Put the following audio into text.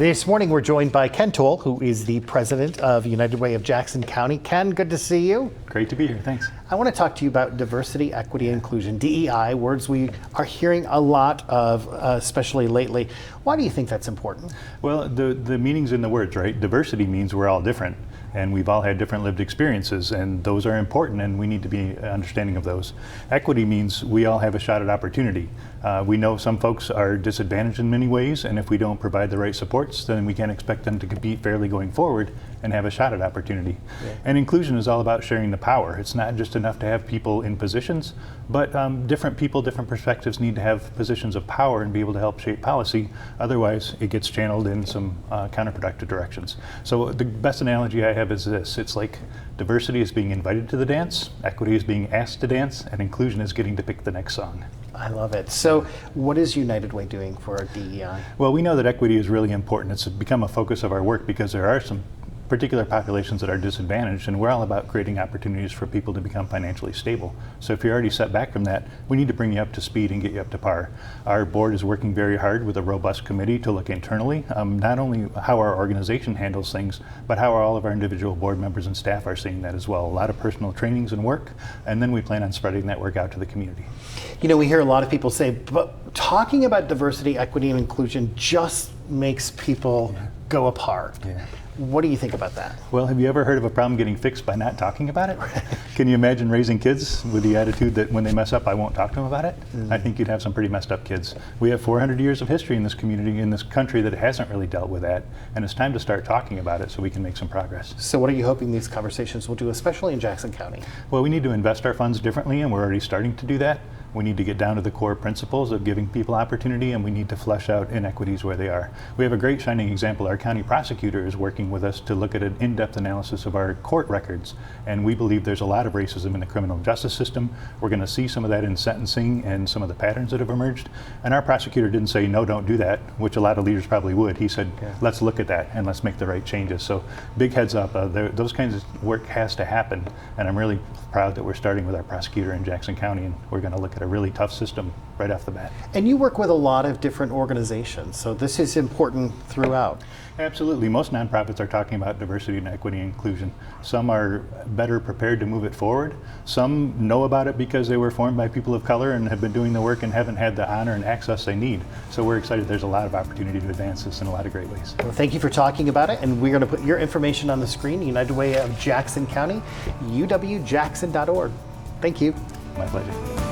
This morning we're joined by Ken Toll, who is the president of United Way of Jackson County. Ken, good to see you. Great to be here, thanks. I want to talk to you about diversity, equity, inclusion, DEI, words we are hearing a lot of, especially lately. Why do you think that's important? Well, the meaning's in the words, right? Diversity means we're all different, and we've all had different lived experiences, and those are important, and we need to be understanding of those. Equity means we all have a shot at opportunity. We know some folks are disadvantaged in many ways, and if we don't provide the right supports, then we can't expect them to compete fairly going forward and have a shot at opportunity. Yeah. And inclusion is all about sharing the power. It's not just enough to have people in positions, but different people, different perspectives need to have positions of power and be able to help shape policy. Otherwise, it gets channeled in some counterproductive directions. So the best analogy I have is this. It's like diversity is being invited to the dance, equity is being asked to dance, and inclusion is getting to pick the next song. I love it. So what is United Way doing for DEI? Well, we know that equity is really important. It's become a focus of our work because there are some particular populations that are disadvantaged, and we're all about creating opportunities for people to become financially stable. So if you're already set back from that, we need to bring you up to speed and get you up to par. Our board is working very hard with a robust committee to look internally, not only how our organization handles things, but how all of our individual board members and staff are seeing that as well. A lot of personal trainings and work, and then we plan on spreading that work out to the community. You know, we hear a lot of people say, but talking about diversity, equity, and inclusion just makes people go apart. Yeah. What do you think about that? Well, have you ever heard of a problem getting fixed by not talking about it? Can you imagine raising kids with the attitude that when they mess up, I won't talk to them about it? I think you'd have some pretty messed up kids. We have 400 years of history in this community, in this country, that hasn't really dealt with that, and it's time to start talking about it so we can make some progress. So what are you hoping these conversations will do, especially in Jackson County? Well, we need to invest our funds differently, and we're already starting to do that. We need to get down to the core principles of giving people opportunity, and we need to flesh out inequities where they are. We have a great shining example. Our county prosecutor is working with us to look at an in-depth analysis of our court records, and we believe there's a lot of racism in the criminal justice system. We're going to see some of that in sentencing and some of the patterns that have emerged. And our prosecutor didn't say, no, don't do that, which a lot of leaders probably would. He said, let's look at that and let's make the right changes. So big heads up, those kinds of work has to happen, and I'm really proud that we're starting with our prosecutor in Jackson County, and we're going to look at a really tough system right off the bat. And you work with a lot of different organizations, so this is important throughout. Absolutely. Most nonprofits are talking about diversity and equity and inclusion. Some are better prepared to move it forward. Some know about it because they were formed by people of color and have been doing the work and haven't had the honor and access they need. So we're excited there's a lot of opportunity to advance this in a lot of great ways. Well, thank you for talking about it, and we're going to put your information on the screen, United Way of Jackson County, uwjackson.org. Thank you. My pleasure.